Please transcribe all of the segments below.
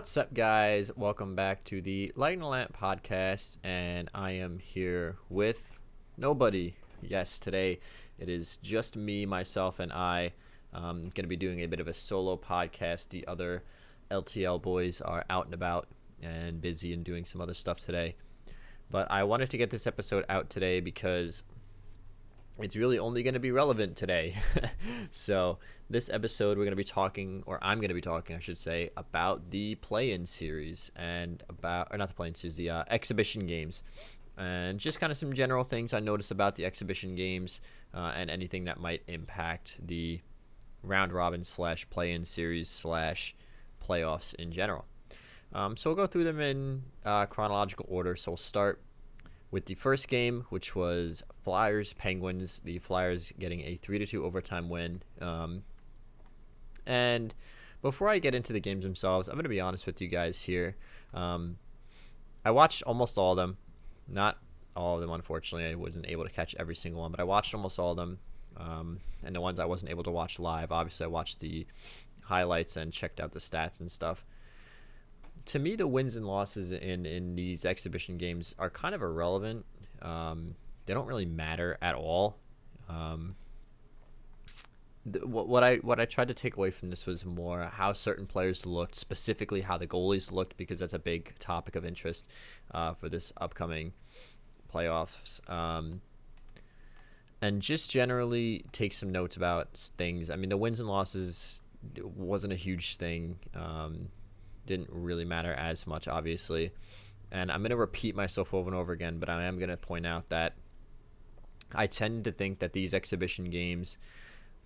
What's up, guys? Welcome back to the Lighting the Lamp podcast, and I am here with nobody. Yes, today it is just me, myself, and I. Going to be doing a bit of a solo podcast. The other LTL boys are out and about and busy and doing some other stuff today. But I wanted to get this episode out today because it's really only going to be relevant today. So this episode we're going to be talking, or I'm going to be talking, I should say, about the play-in series and about, or not the play-in series, the exhibition games, and just kind of some general things I noticed about the exhibition games and anything that might impact the round robin / play-in series / playoffs in general. So we'll go through them in chronological order. So we'll start with the first game, which was Flyers-Penguins. The Flyers getting a 3-2 overtime win. And before I get into the games themselves, I'm going to be honest with you guys here. I watched almost all of them. Not all of them, unfortunately. I wasn't able to catch every single one, but I watched almost all of them. And the ones I wasn't able to watch live, obviously I watched the highlights and checked out the stats and stuff. To me, the wins and losses in these exhibition games are kind of irrelevant. They don't really matter at all. What I tried to take away from this was more how certain players looked, specifically how the goalies looked, because that's a big topic of interest for this upcoming playoffs. And just generally take some notes about things. I mean, the wins and losses wasn't a huge thing. Didn't really matter as much, obviously. And I'm going to repeat myself over and over again, but I am going to point out that I tend to think that these exhibition games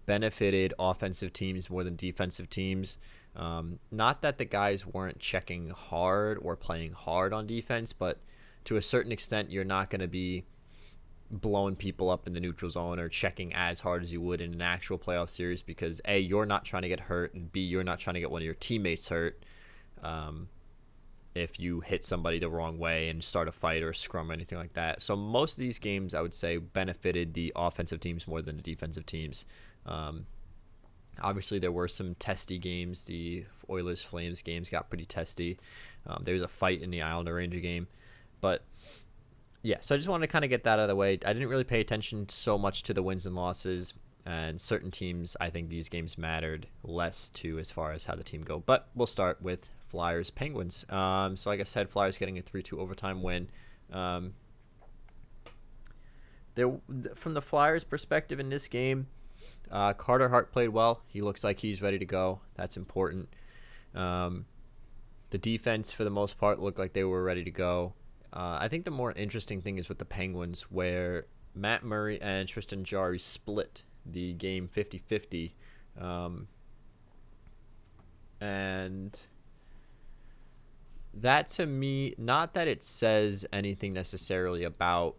benefited offensive teams more than defensive teams. Not that the guys weren't checking hard or playing hard on defense, but to a certain extent, you're not going to be blowing people up in the neutral zone or checking as hard as you would in an actual playoff series because, A, you're not trying to get hurt, and B, you're not trying to get one of your teammates hurt. If you hit somebody the wrong way and start a fight or a scrum or anything like that. So most of these games, I would say, benefited the offensive teams more than the defensive teams. Obviously, there were some testy games. The Oilers-Flames games got pretty testy. There was a fight in the Islander-Ranger game. But, yeah, so I just wanted to kind of get that out of the way. I didn't really pay attention so much to the wins and losses. And certain teams, I think these games mattered less to as far as how the team go. But we'll start with Flyers-Penguins. So like I said, Flyers getting a 3-2 overtime win. From the Flyers' perspective in this game, Carter Hart played well. He looks like he's ready to go. That's important. The defense, for the most part, looked like they were ready to go. I think the more interesting thing is with the Penguins, where Matt Murray and Tristan Jarry split the game 50-50. And that, to me, not that it says anything necessarily about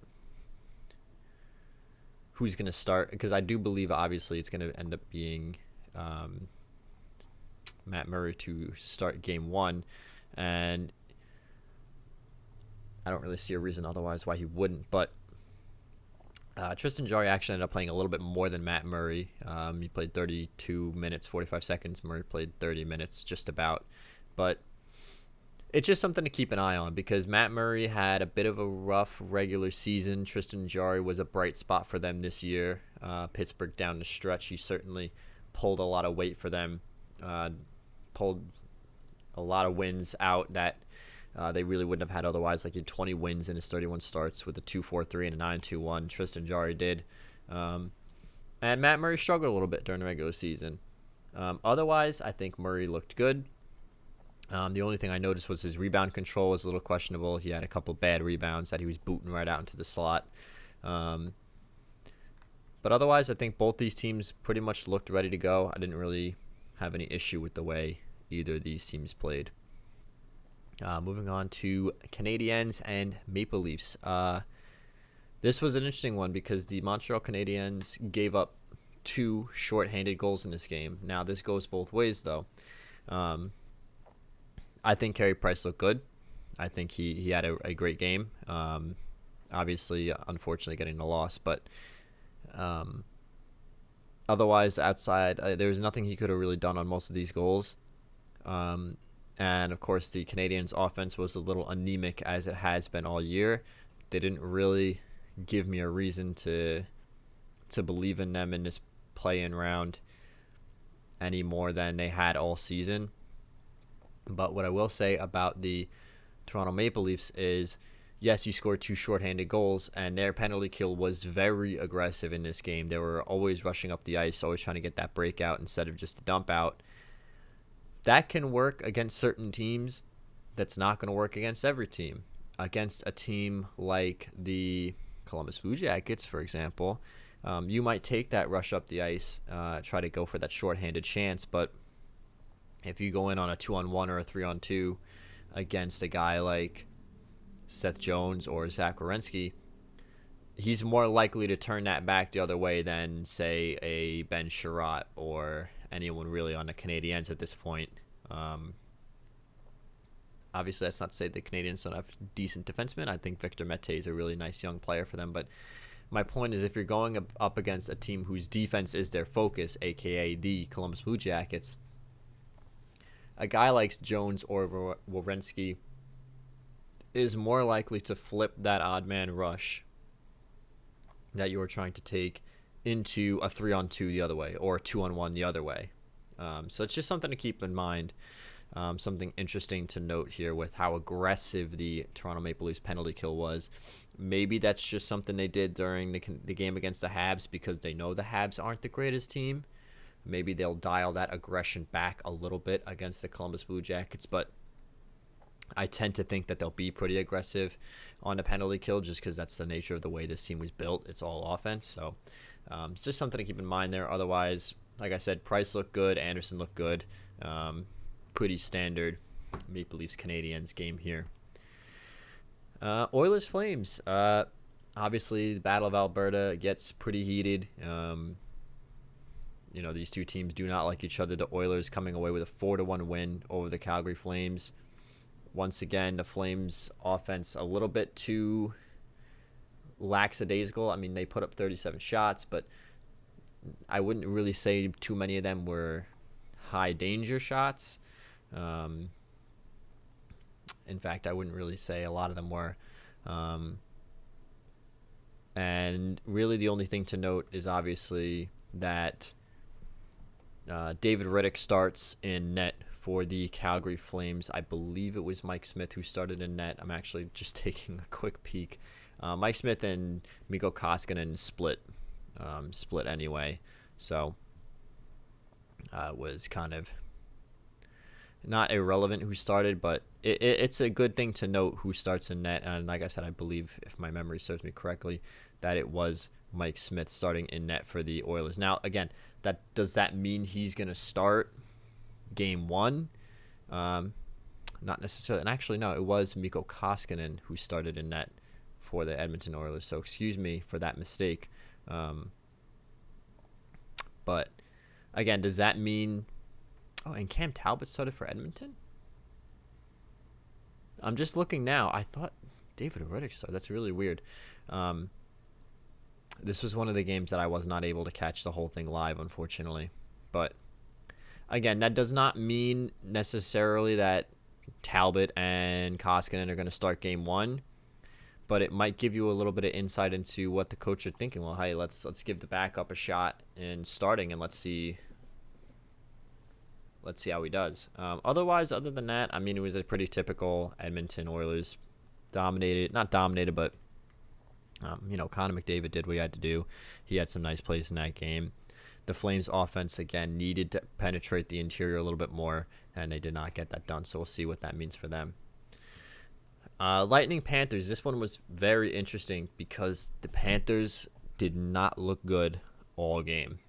who's going to start, because I do believe, obviously, it's going to end up being Matt Murray to start game one. And I don't really see a reason otherwise why he wouldn't, but Tristan Jarry actually ended up playing a little bit more than Matt Murray. He played 32 minutes, 45 seconds. Murray played 30 minutes, just about. But it's just something to keep an eye on because Matt Murray had a bit of a rough regular season. Tristan Jarry was a bright spot for them this year. Pittsburgh down the stretch, he certainly pulled a lot of weight for them. Pulled a lot of wins out that they really wouldn't have had otherwise. Like he had 20 wins in his 31 starts with a 2.43 and a 9.21. Tristan Jarry did. And Matt Murray struggled a little bit during the regular season. Otherwise, I think Murray looked good. The only thing I noticed was his rebound control was a little questionable. He had a couple bad rebounds that he was booting right out into the slot. But otherwise, I think both these teams pretty much looked ready to go. I didn't really have any issue with the way either of these teams played. Moving on to Canadiens and Maple Leafs. This was an interesting one because the Montreal Canadiens gave up 2 shorthanded goals in this game. Now, this goes both ways, though. I think Carey Price looked good. I think he had a great game. Obviously, unfortunately, getting the loss. But otherwise, outside, there was nothing he could have really done on most of these goals. And of course, the Canadiens' offense was a little anemic as it has been all year. They didn't really give me a reason to believe in them in this play-in round any more than they had all season. But what I will say about the Toronto Maple Leafs is, yes, you scored 2 shorthanded goals, and their penalty kill was very aggressive in this game. They were always rushing up the ice, always trying to get that breakout instead of just a dump out. That can work against certain teams. That's not going to work against every team. Against a team like the Columbus Blue Jackets, for example, you might take that rush up the ice, try to go for that shorthanded chance, but if you go in on a 2-on-1 or a 3-on-2 against a guy like Seth Jones or Zach Werenski, he's more likely to turn that back the other way than, say, a Ben Sherratt or anyone really on the Canadiens at this point. Obviously, that's not to say the Canadiens don't have decent defensemen. I think Victor Mete is a really nice young player for them. But my point is, if you're going up against a team whose defense is their focus, a.k.a. the Columbus Blue Jackets, a guy like Jones or Werenski is more likely to flip that odd man rush that you are trying to take into a 3-on-2 the other way or a 2-on-1 the other way. So it's just something to keep in mind. Something interesting to note here with how aggressive the Toronto Maple Leafs penalty kill was. Maybe that's just something they did during the game against the Habs because they know the Habs aren't the greatest team. Maybe they'll dial that aggression back a little bit against the Columbus Blue Jackets, but I tend to think that they'll be pretty aggressive on the penalty kill just because that's the nature of the way this team was built. It's all offense, so it's just something to keep in mind there. Otherwise, like I said, Price looked good, Anderson looked good. Pretty standard Maple Leafs Canadiens game here. Oilers Flames. Obviously, the Battle of Alberta gets pretty heated. These two teams do not like each other. The Oilers coming away with a 4-1 win over the Calgary Flames. Once again, the Flames offense a little bit too lackadaisical. I mean, they put up 37 shots, but I wouldn't really say too many of them were high danger shots. In fact, I wouldn't really say a lot of them were. And really the only thing to note is obviously that David Riddick starts in net for the Calgary Flames. I believe it was Mike Smith who started in net. I'm actually just taking a quick peek. Mike Smith and Mikko Koskinen split anyway. So was kind of not irrelevant who started, but it's a good thing to note who starts in net. And like I said, I believe, if my memory serves me correctly, that it was Mike Smith starting in net for the Oilers. Now, again, does that mean he's going to start game 1? Not necessarily. And actually, no, it was Mikko Koskinen who started in net for the Edmonton Oilers. So excuse me for that mistake. But again, does that mean... Oh, and Cam Talbot started for Edmonton? I'm just looking now. I thought David Riddick started. That's really weird. This was one of the games that I was not able to catch the whole thing live, unfortunately. But again, that does not mean necessarily that Talbot and Koskinen are going to start game 1. But it might give you a little bit of insight into what the coach are thinking. Well, hey, let's give the backup a shot in starting, and let's see how he does. Other than that, I mean, it was a pretty typical Edmonton Oilers not dominated, but Connor McDavid did what he had to do. He had some nice plays in that game. The Flames offense, again, needed to penetrate the interior a little bit more, and they did not get that done, so we'll see what that means for them. Lightning Panthers, this one was very interesting because the Panthers did not look good all game.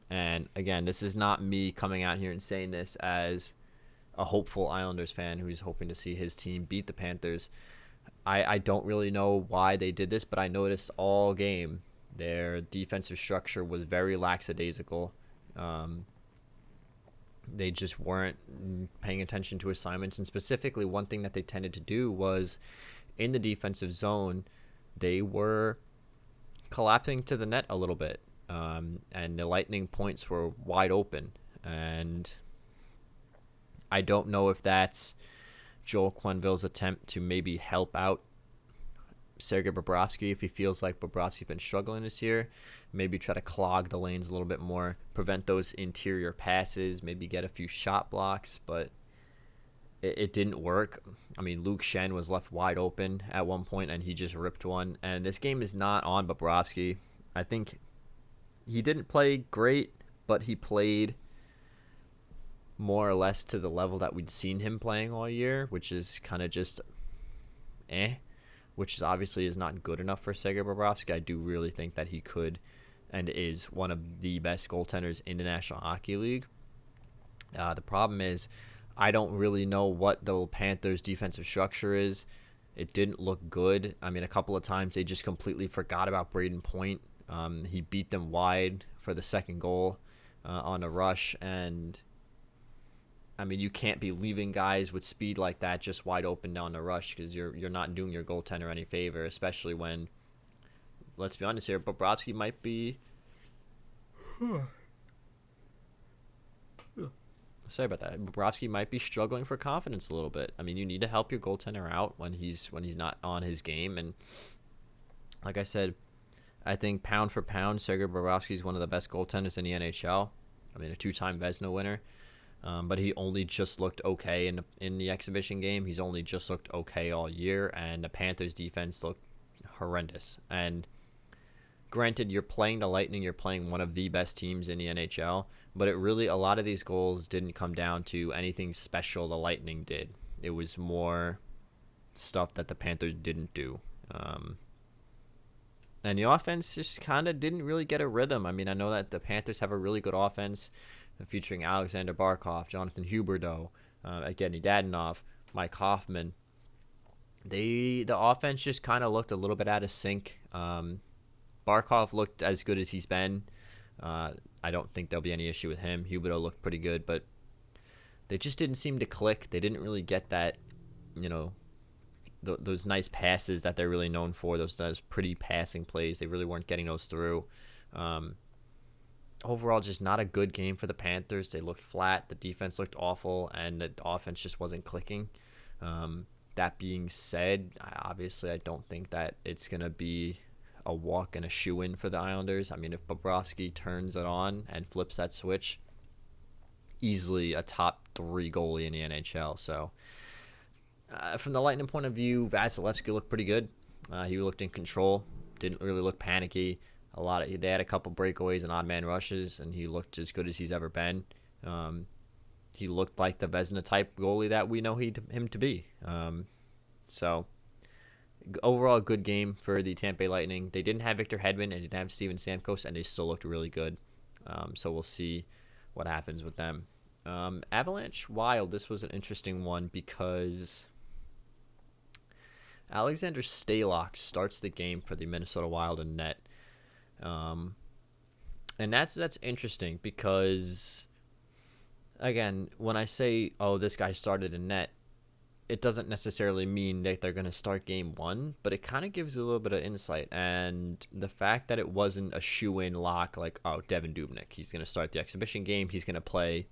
And again, this is not me coming out here and saying this as a hopeful Islanders fan who's hoping to see his team beat the Panthers. I don't really know why they did this, but I noticed all game their defensive structure was very lackadaisical. They just weren't paying attention to assignments. And specifically, one thing that they tended to do was in the defensive zone, they were collapsing to the net a little bit. And the Lightning points were wide open. And I don't know if that's Joel Quenneville's attempt to maybe help out Sergei Bobrovsky if he feels like Bobrovsky's been struggling this year. Maybe try to clog the lanes a little bit more, prevent those interior passes, maybe get a few shot blocks, but it didn't work. I mean, Luke Shen was left wide open at one point, and he just ripped one. And this game is not on Bobrovsky. I think he didn't play great, but he played more or less to the level that we'd seen him playing all year, which is kind of just which is obviously is not good enough for Sergei Bobrovsky. I do really think that he could and is one of the best goaltenders in the National Hockey League. The problem is I don't really know what the Panthers' defensive structure is. It didn't look good. I mean, a couple of times they just completely forgot about Braden Point. He beat them wide for the second goal on a rush, and I mean, you can't be leaving guys with speed like that just wide open down the rush because you're not doing your goaltender any favor, especially when, let's be honest here, Bobrovsky might be. Sorry about that. Bobrovsky might be struggling for confidence a little bit. I mean, you need to help your goaltender out when he's not on his game, and like I said, I think pound for pound, Sergei Bobrovsky is one of the best goaltenders in the NHL. I mean, a 2-time Vezina winner. But he only just looked okay in the exhibition game. He's only just looked okay all year, and the Panthers' defense looked horrendous. And granted, you're playing the Lightning, you're playing one of the best teams in the NHL, but a lot of these goals didn't come down to anything special the Lightning did. It was more stuff that the Panthers didn't do. And the offense just kind of didn't really get a rhythm. I mean, I know that the Panthers have a really good offense featuring Alexander Barkov, Jonathan Huberdeau, Evgeny Dadonov, Mike Hoffman. The offense just kind of looked a little bit out of sync. Barkov looked as good as he's been. I don't think there'll be any issue with him. Huberdeau looked pretty good, but they just didn't seem to click. They didn't really get that, those nice passes that they're really known for, those pretty passing plays. They really weren't getting those through. Overall, just not a good game for the Panthers. They looked flat. The defense looked awful, and the offense just wasn't clicking. That being said, obviously I don't think that it's going to be a walk and a shoe-in for the Islanders. I mean, if Bobrovsky turns it on and flips that switch, easily a top 3 goalie in the NHL. So from the Lightning point of view, Vasilevsky looked pretty good. He looked in control. Didn't really look panicky. They had a couple breakaways and odd man rushes, and he looked as good as he's ever been. He looked like the Vezina type goalie that we know him to be. So overall, good game for the Tampa Bay Lightning. They didn't have Victor Hedman and didn't have Steven Stamkos, and they still looked really good. So we'll see what happens with them. Avalanche Wild, this was an interesting one because Alexander Stalock starts the game for the Minnesota Wild in net. And that's interesting because, again, when I say, this guy started in net, it doesn't necessarily mean that they're going to start game 1, but it kind of gives you a little bit of insight. And the fact that it wasn't a shoe-in lock like, Devin Dubnyk, he's going to start the exhibition game, he's going to play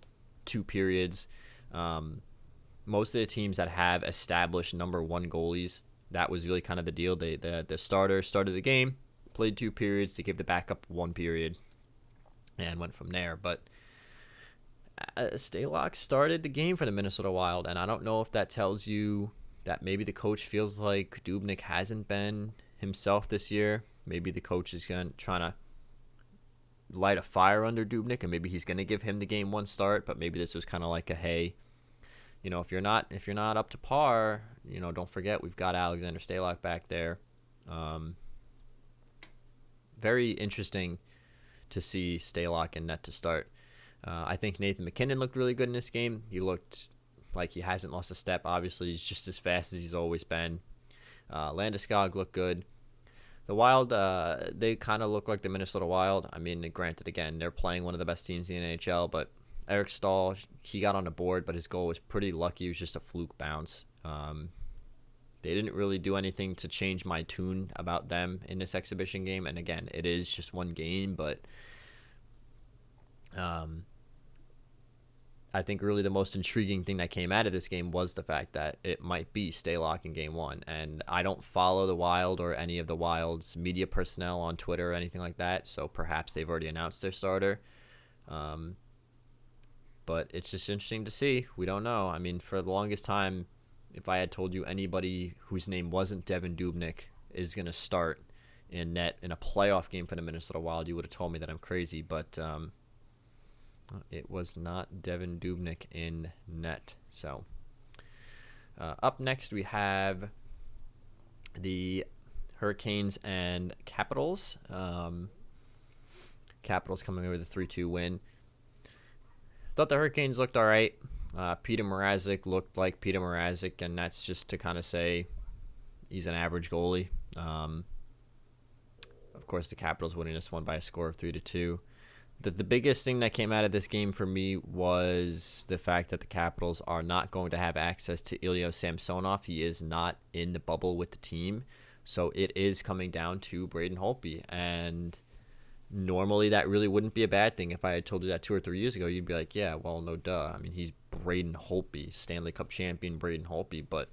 2 periods. Most of the teams that have established number 1 goalies, that was really kind of the deal. The starter started the game, played 2 periods, they gave the backup 1 period, and went from there. But Stalock started the game for the Minnesota Wild, and I don't know if that tells you that maybe the coach feels like Dubnyk hasn't been himself this year. Maybe the coach is trying to light a fire under Dubnyk, and maybe he's going to give him the game 1 start. But maybe this was kind of like a, hey, if you're not up to par, don't forget we've got Alexander Stalock back there. Very interesting to see Stalock in net to start. I think Nathan McKinnon looked really good in this game. He looked like he hasn't lost a step. Obviously, he's just as fast as he's always been. Landeskog looked good. The Wild, they kind of look like the Minnesota Wild. I mean, granted, again, they're playing one of the best teams in the NHL, but Eric Stahl, he got on the board, but his goal was pretty lucky. It was just a fluke bounce. They didn't really do anything to change my tune about them in this exhibition game. And again, it is just 1 game, but I think really the most intriguing thing that came out of this game was the fact that it might be Stalock in game one. And I don't follow the Wild or any of the Wild's media personnel on Twitter or anything like that, so perhaps they've already announced their starter. But it's just interesting to see. We don't know. I mean, for the longest time, if I had told you anybody whose name wasn't Devin Dubnyk is going to start in net in a playoff game for the Minnesota Wild, you would have told me that I'm crazy. But it was not Devin Dubnyk in net. So up next we have the Hurricanes and Capitals. Capitals coming over the 3-2 win. Thought the Hurricanes looked all right. Peter Mrazek looked like Peter Mrazek, and that's just to kind of say he's an average goalie. Of course, the Capitals winning this one by a score of 3-2. The biggest thing that came out of this game for me was the fact that the Capitals are not going to have access to Ilya Samsonov. He is not in the bubble with the team, so it is coming down to Braden Holtby. And normally that really wouldn't be a bad thing. If I had told you that 2 or 3 years ago, you'd be like, yeah, well, no duh. I mean, he's Braden Holtby, Stanley Cup champion Braden Holtby. But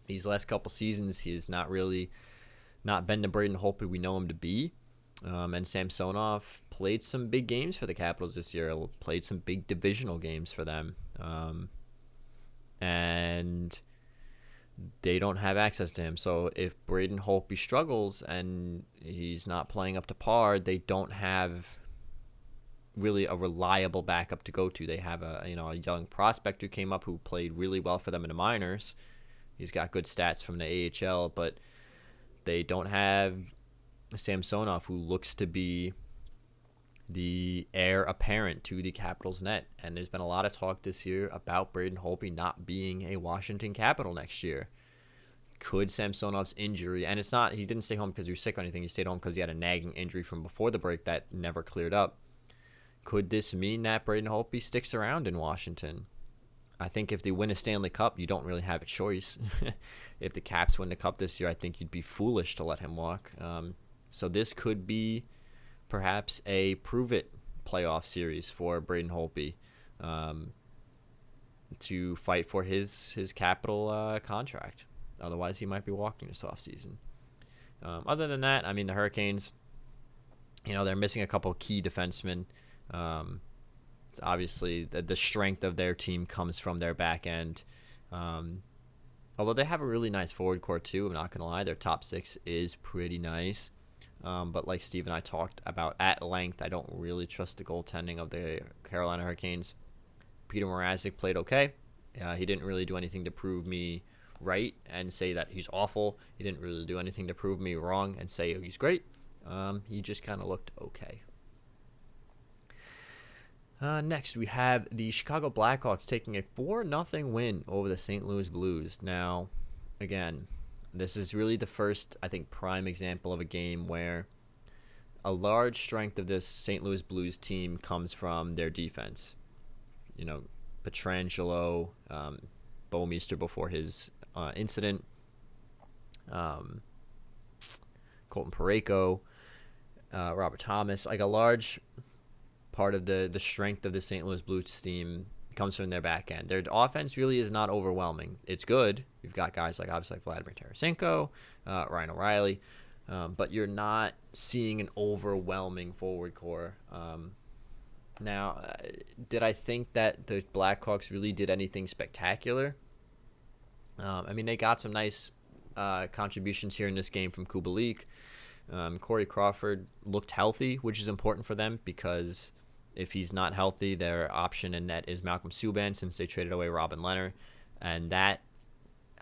these last couple seasons, he has not been the Braden Holtby we know him to be. And Samsonov played some big games for the Capitals this year, played some big divisional games for them. And they don't have access to him. So if Braden Holtby struggles and he's not playing up to par, they don't have really a reliable backup to go to. They have a young prospect who came up who played really well for them in the minors. He's got good stats from the AHL, but they don't have Samsonov, who looks to be the heir apparent to the Capitals net. And there's been a lot of talk this year about Braden Holtby not being a Washington Capital next year. Could Samsonov's injury, and it's not, he didn't stay home because he was sick or anything, he stayed home because he had a nagging injury from before the break that never cleared up. Could this mean that Braden Holtby sticks around in Washington? I think if they win a Stanley Cup, you don't really have a choice. If the Caps win the Cup this year, I think you'd be foolish to let him walk. So this could be perhaps a prove-it playoff series for Braden Holtby to fight for his Capital contract. Otherwise, he might be walking this offseason. Other than that, I mean, the Hurricanes, they're missing a couple key defensemen. Obviously, the strength of their team comes from their back end. Although they have a really nice forward core, too. I'm not going to lie. Their top six is pretty nice. But like Steve and I talked about at length, I don't really trust the goaltending of the Carolina Hurricanes. Peter Mrazek played okay. He didn't really do anything to prove me right and say that he's awful. He didn't really do anything to prove me wrong and say he's great. He just kind of looked okay. Next, we have the Chicago Blackhawks taking a 4-0 win over the St. Louis Blues. Now, again, this is really the first, I think, prime example of a game where a large strength of this St. Louis Blues team comes from their defense. Pietrangelo, Bouwmeester before his incident, Colton Parayko, Robert Thomas. Like a large part of the strength of the St. Louis Blues team comes from their back end. Their offense really is not overwhelming. It's good. You've got guys like obviously Vladimir Tarasenko, Ryan O'Reilly, but you're not seeing an overwhelming forward core. Now, did I think that the Blackhawks really did anything spectacular? I mean, they got some nice contributions here in this game from Kubalik. Corey Crawford looked healthy, which is important for them because if he's not healthy, their option in net is Malcolm Subban since they traded away Robin Lehner. And that,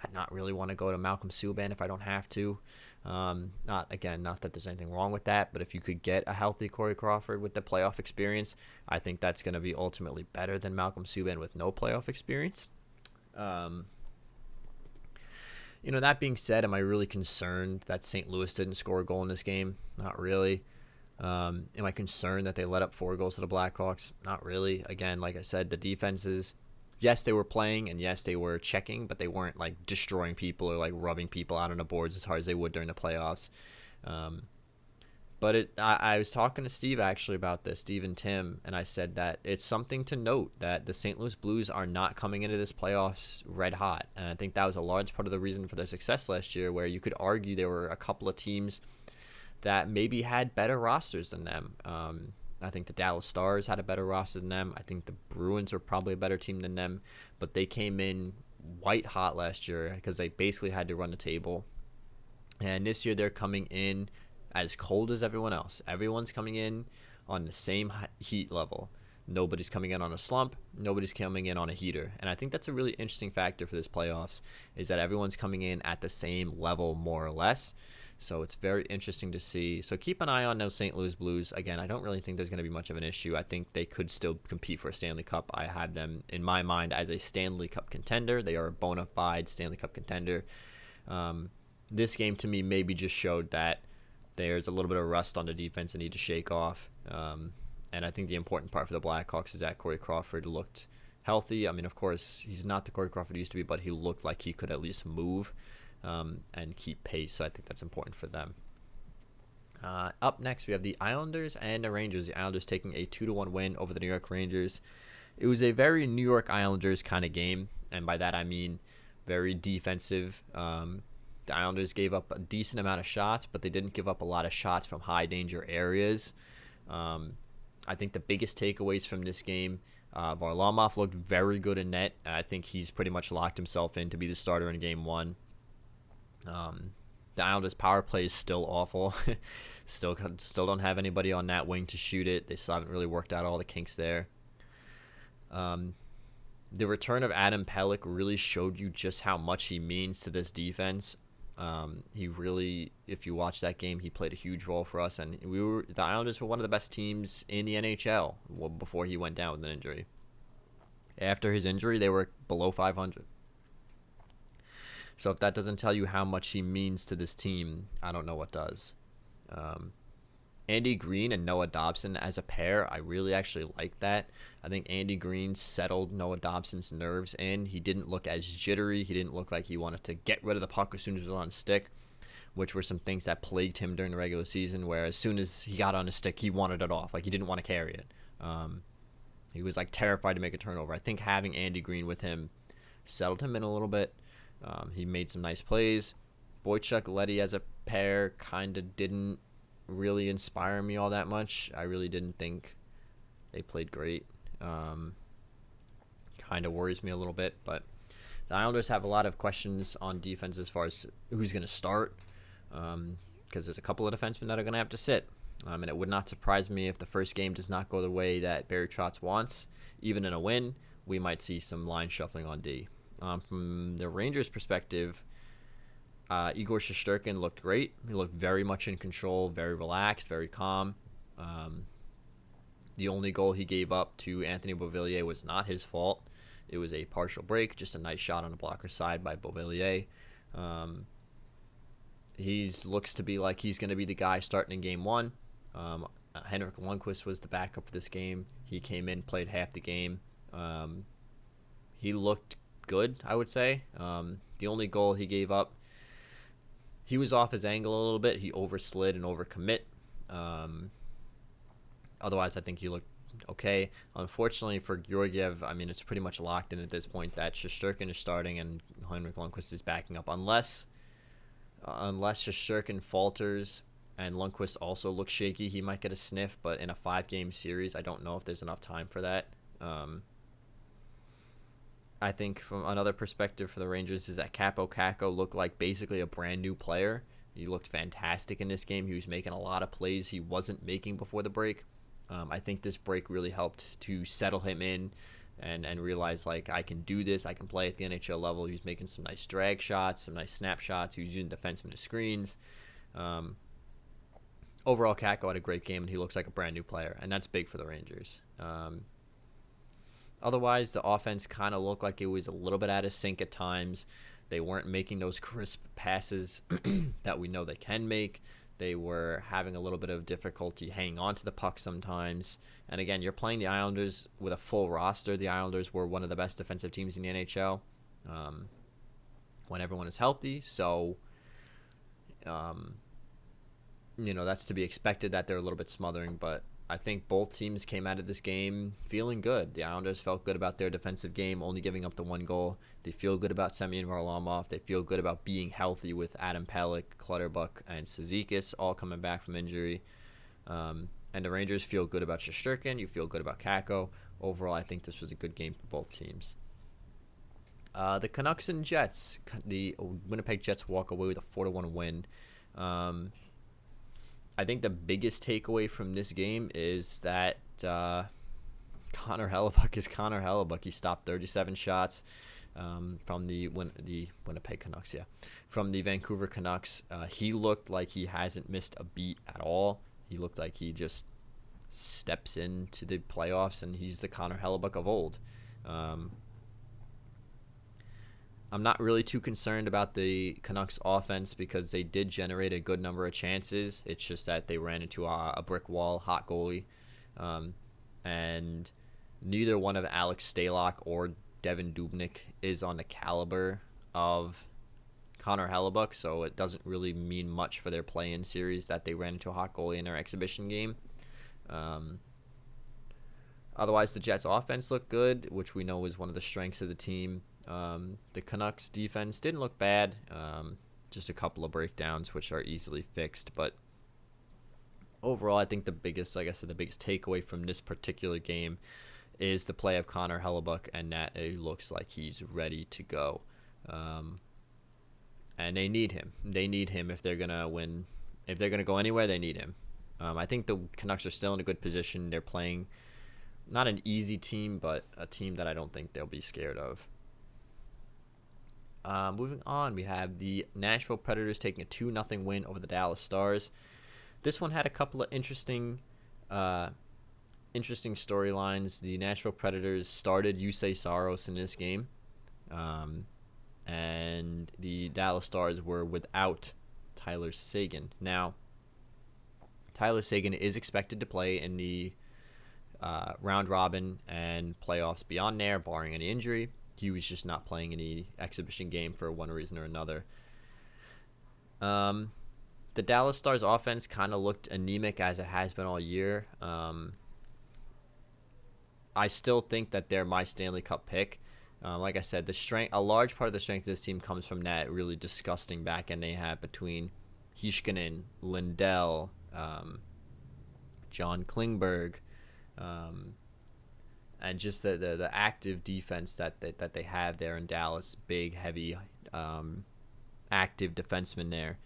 I'd not really want to go to Malcolm Subban if I don't have to. Not that there's anything wrong with that, but if you could get a healthy Corey Crawford with the playoff experience, I think that's going to be ultimately better than Malcolm Subban with no playoff experience. That being said, am I really concerned that St. Louis didn't score a goal in this game? Not really. Am I concerned that they let up 4 goals to the Blackhawks? Not really. Again, like I said, the defenses, yes, they were playing and yes, they were checking, but they weren't like destroying people or like rubbing people out on the boards as hard as they would during the playoffs. But I was talking to Steve actually about this, Steve and Tim, and I said that it's something to note that the St. Louis Blues are not coming into this playoffs red hot. And I think that was a large part of the reason for their success last year, where you could argue there were a couple of teams that maybe had better rosters than them. I think the Dallas Stars had a better roster than them. I think the Bruins were probably a better team than them, but they came in white hot last year because they basically had to run the table. And this year they're coming in as cold as everyone else. Everyone's coming in on the same heat level. Nobody's coming in on a slump. Nobody's coming in on a heater. And I think that's a really interesting factor for this playoffs, is that everyone's coming in at the same level, more or less. So it's very interesting to see. So keep an eye on those St. Louis Blues. Again, I don't really think there's going to be much of an issue. I think they could still compete for a Stanley Cup. I have them, in my mind, as a Stanley Cup contender. They are a bona fide Stanley Cup contender. This game, to me, maybe just showed that there's a little bit of rust on the defense they need to shake off. And I think the important part for the Blackhawks is that Corey Crawford looked healthy. I mean, of course, he's not the Corey Crawford he used to be, but he looked like he could at least move and keep pace. So I think that's important for them. Up next, we have the Islanders and the Rangers. The Islanders taking a 2-1 win over the New York Rangers. It was a very New York Islanders kind of game, and by that I mean very defensive. The Islanders gave up a decent amount of shots, but they didn't give up a lot of shots from high danger areas. I think the biggest takeaways from this game, Varlamov looked very good in net. I think he's pretty much locked himself in to be the starter in game one. The Islanders' power play is still awful. still don't have anybody on that wing to shoot it. They still haven't really worked out all the kinks there. The return of Adam Pelech really showed you just how much he means to this defense. He really, if you watch that game, he played a huge role for us, and the Islanders were one of the best teams in the NHL before he went down with an injury. After his injury, they were below 500. So if that doesn't tell you how much he means to this team, I don't know what does. Andy Green and Noah Dobson as a pair, I really actually like that. I think Andy Green settled Noah Dobson's nerves in. He didn't look as jittery. He didn't look like he wanted to get rid of the puck as soon as it was on stick, which were some things that plagued him during the regular season, where as soon as he got on his stick, he wanted it off. Like, he didn't want to carry it. He was like terrified to make a turnover. I think having Andy Green with him settled him in a little bit. He made some nice plays. Boychuk, Leddy as a pair kind of didn't really inspire me all that much. I really didn't think they played great. Kind of worries me a little bit, but the Islanders have a lot of questions on defense as far as who's going to start, because there's a couple of defensemen that are going to have to sit. And it would not surprise me if the first game does not go the way that Barry Trotz wants. Even in a win, we might see some line shuffling on D. From the Rangers' perspective, Igor Shesterkin looked great. He looked very much in control, very relaxed, very calm. The only goal he gave up to Anthony Beauvillier was not his fault. It was a partial break, just a nice shot on the blocker's side by Beauvillier. He looks to be like he's going to be the guy starting in game one. Henrik Lundqvist was the backup for this game. He came in, played half the game. He looked good, I would say. The only goal he gave up, he was off his angle a little bit. He overslid and overcommit. Otherwise, I think he looked okay. Unfortunately for Georgiev, I mean, it's pretty much locked in at this point that Shesterkin is starting and Henrik Lundqvist is backing up. Unless Shesterkin falters and Lundqvist also looks shaky, he might get a sniff. But in a 5-game series, I don't know if there's enough time for that. I think from another perspective for the Rangers is that Capo Caco looked like basically a brand new player. He looked fantastic in this game. He was making a lot of plays he wasn't making before the break. I think this break really helped to settle him in and realize, like, I can do this. I can play at the NHL level. He was making some nice drag shots, some nice snapshots. He was using defensemen as screens. Overall, Caco had a great game, and he looks like a brand new player, and that's big for the Rangers. Otherwise, the offense kind of looked like it was a little bit out of sync at times. They weren't making those crisp passes that we know they can make. They were having a little bit of difficulty hanging on to the puck sometimes. And again, you're playing the Islanders with a full roster. The Islanders were one of the best defensive teams in the NHL when everyone is healthy. So that's to be expected that they're a little bit smothering, but I think both teams came out of this game feeling good. The Islanders felt good about their defensive game, only giving up the one goal. They feel good about Semyon Varlamov. They feel good about being healthy with Adam Pelech, Clutterbuck, and Cizikas all coming back from injury. And the Rangers feel good about Shesterkin. You feel good about Kakko. Overall, I think this was a good game for both teams. The Canucks and Jets. The Winnipeg Jets walk away with a 4-1 win. I think the biggest takeaway from this game is that Connor Hellebuck is Connor Hellebuck. He stopped 37 shots from the Winnipeg Canucks, from the Vancouver Canucks. He looked like he hasn't missed a beat at all. He looked like he just steps into the playoffs, and he's the Connor Hellebuck of old. I'm not really too concerned about the Canucks offense because they did generate a good number of chances. It's just that they ran into a brick wall, hot goalie. And neither one of Alex Stalock or Devin Dubnyk is on the caliber of Connor Hellebuck, so it doesn't really mean much for their play-in series that they ran into a hot goalie in their exhibition game. Otherwise, the Jets' offense looked good, which we know is one of the strengths of the team. The Canucks defense didn't look bad, just a couple of breakdowns which are easily fixed, but overall I think the biggest takeaway from this particular game is the play of Connor Hellebuck, and that it looks like he's ready to go, and they need him if they're gonna win. If they're gonna go anywhere, they need him. I think the Canucks are still in a good position. They're playing not an easy team, but a team that I don't think they'll be scared of. Moving on, we have the Nashville Predators taking a 2-0 win over the Dallas Stars. This one had a couple of interesting storylines. The Nashville Predators started Yusei Saros in this game, and the Dallas Stars were without Tyler Seguin. Now, Tyler Seguin is expected to play in the round robin and playoffs beyond there, barring any injury. He was just not playing any exhibition game for one reason or another. The Dallas Stars offense kind of looked anemic as it has been all year. I still think that they're my Stanley Cup pick. Like I said, a large part of the strength of this team comes from that really disgusting back end they have between Heiskanen, Lindell, John Klingberg, and just the active defense that they have there in Dallas. Big, heavy, active defensemen there.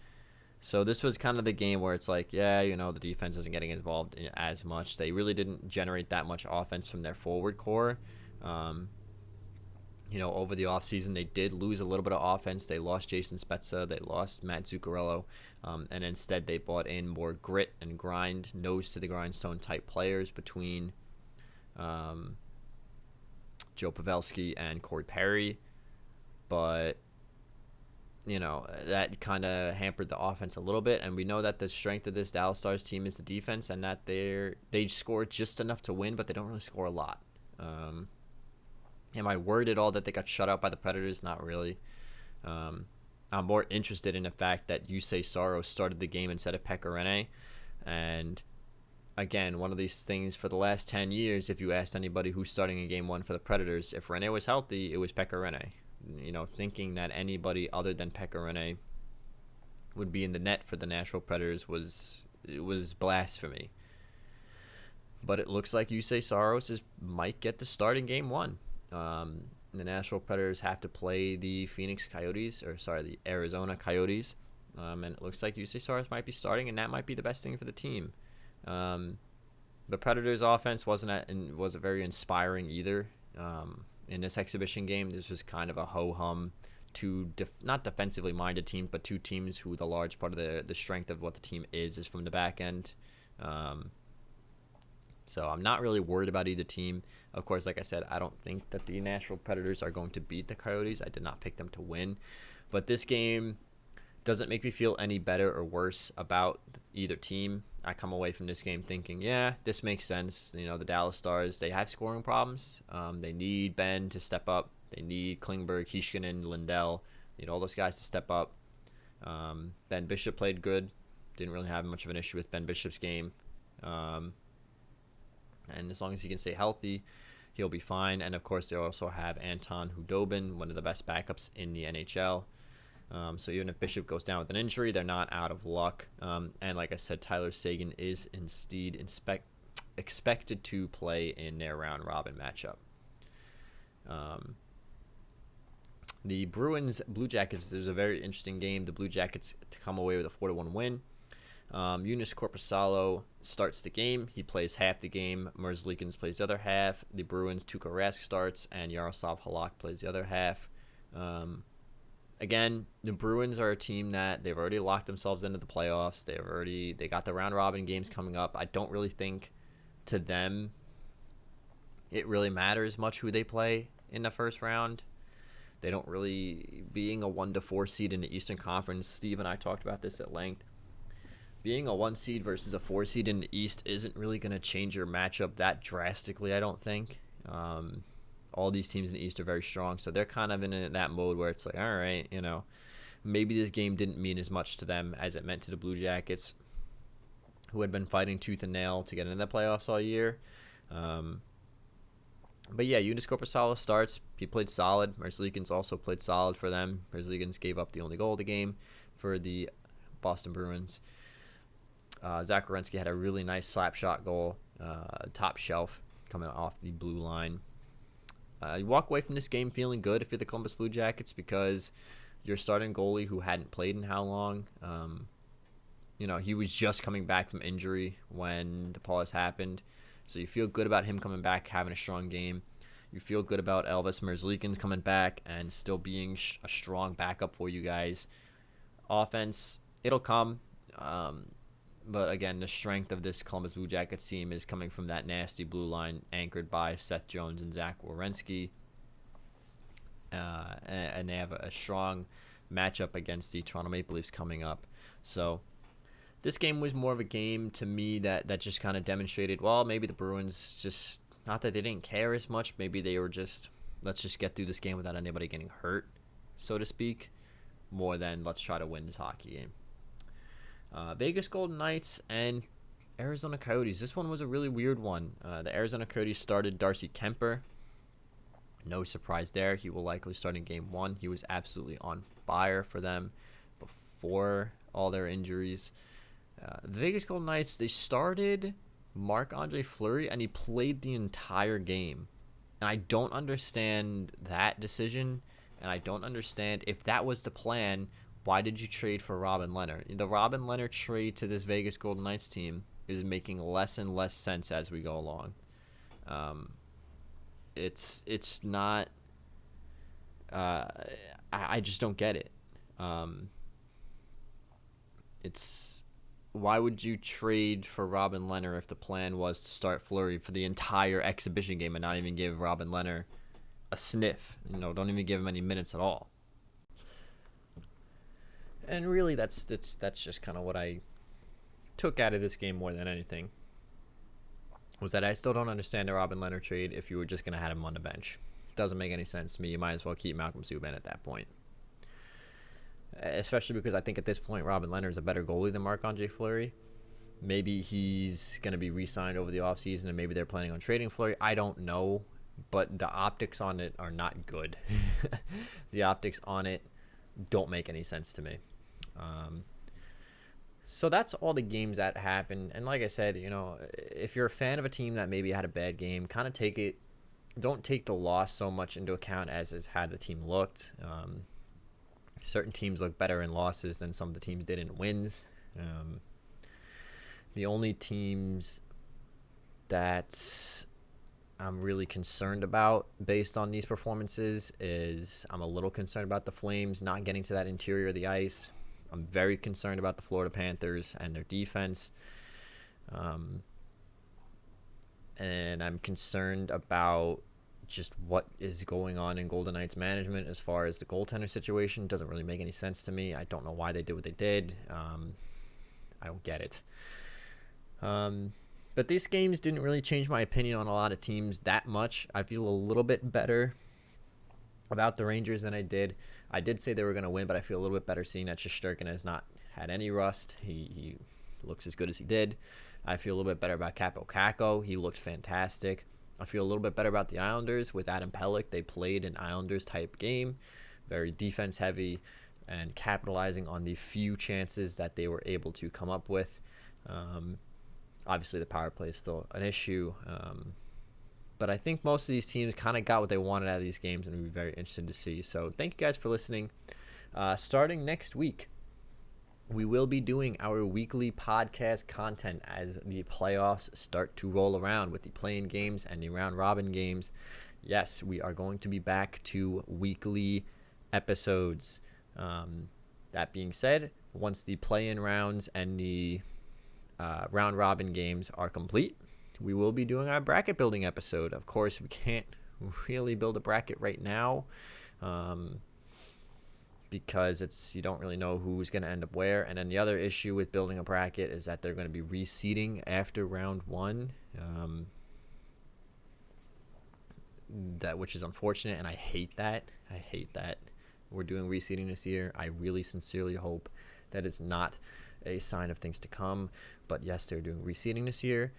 So this was kind of the game where it's like, the defense isn't getting involved in as much. They really didn't generate that much offense from their forward core. Over the offseason, they did lose a little bit of offense. They lost Jason Spezza. They lost Matt Zuccarello. And instead, they brought in more grit and grind, nose to the grindstone type players between Joe Pavelski and Corey Perry. But that kind of hampered the offense a little bit, and we know that the strength of this Dallas Stars team is the defense, and that they score just enough to win, but they don't really score a lot. Am I worried at all that they got shut out by the Predators? Not really. I'm more interested in the fact that Yusei Saros started the game instead of Pekka Rinne, and again, one of these things for the last 10 years, if you asked anybody who's starting in Game 1 for the Predators, if Rinne was healthy, it was Pekka Rinne. Thinking that anybody other than Pekka Rinne would be in the net for the Nashville Predators was blasphemy. But it looks like Yusei Saros might get the start in Game 1. The Nashville Predators have to play the the Arizona Coyotes, and it looks like Yusei Saros might be starting, and that might be the best thing for the team. The Predators' offense wasn't very inspiring either. In this exhibition game, this was kind of a ho-hum, not defensively minded teams, but two teams who the large part of the strength of what the team is from the back end. So I'm not really worried about either team. Of course, like I said, I don't think that the Nashville Predators are going to beat the Coyotes. I did not pick them to win. But this game doesn't make me feel any better or worse about either team. I come away from this game thinking, this makes sense. The Dallas Stars, they have scoring problems. They need Ben to step up. They need Klingberg, Heiskanen, Lindell, all those guys to step up. Ben Bishop played good. Didn't really have much of an issue with Ben Bishop's game. And as long as he can stay healthy, he'll be fine. And, of course, they also have Anton Hudobin, one of the best backups in the NHL. So even if Bishop goes down with an injury, they're not out of luck. And like I said, Tyler Seguin is instead expected to play in their round-robin matchup. The Bruins Blue Jackets, there's a very interesting game. The Blue Jackets to come away with a 4-1 win. Eunice Korpisalo starts the game. He plays half the game. Merzlikins plays the other half. The Bruins, Tuukka Rask starts, and Yaroslav Halak plays the other half. Again, the Bruins are a team that they've already locked themselves into the playoffs. They got the round-robin games coming up. I don't really think to them it really matters much who they play in the first round. They don't really, being a 1-4 seed in the Eastern Conference, Steve and I talked about this at length. Being a 1 seed versus a 4 seed in the East isn't really going to change your matchup that drastically, I don't think. All these teams in the East are very strong, so they're kind of in that mode where it's like, all right, maybe this game didn't mean as much to them as it meant to the Blue Jackets, who had been fighting tooth and nail to get into the playoffs all year. But yeah, Eunice Korpisalo starts. He played solid. Merzlikins also played solid for them. Merzlikins gave up the only goal of the game for the Boston Bruins. Zach Werenski had a really nice slap shot goal, top shelf, coming off the blue line. You walk away from this game feeling good if you're the Columbus Blue Jackets because your starting goalie who hadn't played in how long, he was just coming back from injury when the pause happened. So you feel good about him coming back, having a strong game. You feel good about Elvis Merzlikins coming back and still being a strong backup for you guys. Offense, it'll come. But again, the strength of this Columbus Blue Jackets team is coming from that nasty blue line anchored by Seth Jones and Zach Werenski. And they have a strong matchup against the Toronto Maple Leafs coming up. So this game was more of a game to me that just kind of demonstrated, well, maybe the Bruins just, not that they didn't care as much, maybe they were just, let's just get through this game without anybody getting hurt, so to speak, more than let's try to win this hockey game. Vegas Golden Knights and Arizona Coyotes. This one was a really weird one. The Arizona Coyotes started Darcy Kemper. No surprise there. He will likely start in game 1. He was absolutely on fire for them before all their injuries. The Vegas Golden Knights, they started Marc-Andre Fleury, and he played the entire game. And I don't understand that decision, and I don't understand if that was the plan, why did you trade for Robin Lehner? The Robin Lehner trade to this Vegas Golden Knights team is making less and less sense as we go along. It's not... I just don't get it. Why would you trade for Robin Lehner if the plan was to start Fleury for the entire exhibition game and not even give Robin Lehner a sniff? Don't even give him any minutes at all. And really, that's just kind of what I took out of this game more than anything. Was that I still don't understand the Robin Lehner trade if you were just going to have him on the bench. Doesn't make any sense to me. You might as well keep Malcolm Subban at that point. Especially because I think at this point, Robin Lehner is a better goalie than Marc-Andre Fleury. Maybe he's going to be re-signed over the offseason, and maybe they're planning on trading Fleury. I don't know, but the optics on it are not good. The optics on it don't make any sense to me. So that's all the games that happened. And like I said, if you're a fan of a team that maybe had a bad game, kind of take it. Don't take the loss so much into account as how the team looked. Certain teams look better in losses than some of the teams did in wins. The only teams that I'm really concerned about based on these performances is I'm a little concerned about the Flames not getting to that interior of the ice. I'm very concerned about the Florida Panthers and their defense. And I'm concerned about just what is going on in Golden Knights management as far as the goaltender situation. Doesn't really make any sense to me. I don't know why they did what they did. I don't get it. But these games didn't really change my opinion on a lot of teams that much. I feel a little bit better about the Rangers than I did. I did say they were going to win, but I feel a little bit better seeing that Shesterkin has not had any rust. He looks as good as he did. I feel a little bit better about Capo Caco. He looked fantastic. I feel a little bit better about the Islanders with Adam Pelech. They played an Islanders-type game, very defense-heavy, and capitalizing on the few chances that they were able to come up with. Obviously, the power play is still an issue, but I think most of these teams kind of got what they wanted out of these games, and we'll be very interested to see. So thank you guys for listening. Starting next week, we will be doing our weekly podcast content as the playoffs start to roll around with the play-in games and the round-robin games. Yes, we are going to be back to weekly episodes. That being said, once the play-in rounds and the round-robin games are complete, we will be doing our bracket building episode. Of course, we can't really build a bracket right now, because you don't really know who's going to end up where. And then the other issue with building a bracket is that they're going to be reseeding after round one, which is unfortunate, and I hate that. We're doing reseeding this year. I really sincerely hope that it's not a sign of things to come. But yes, they're doing reseeding this year.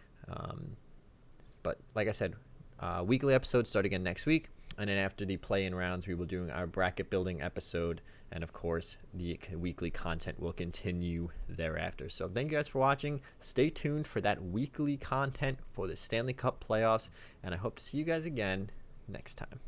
But like I said, weekly episodes start again next week. And then after the play-in rounds, we will do our bracket building episode. And, of course, the weekly content will continue thereafter. So thank you guys for watching. Stay tuned for that weekly content for the Stanley Cup playoffs. And I hope to see you guys again next time.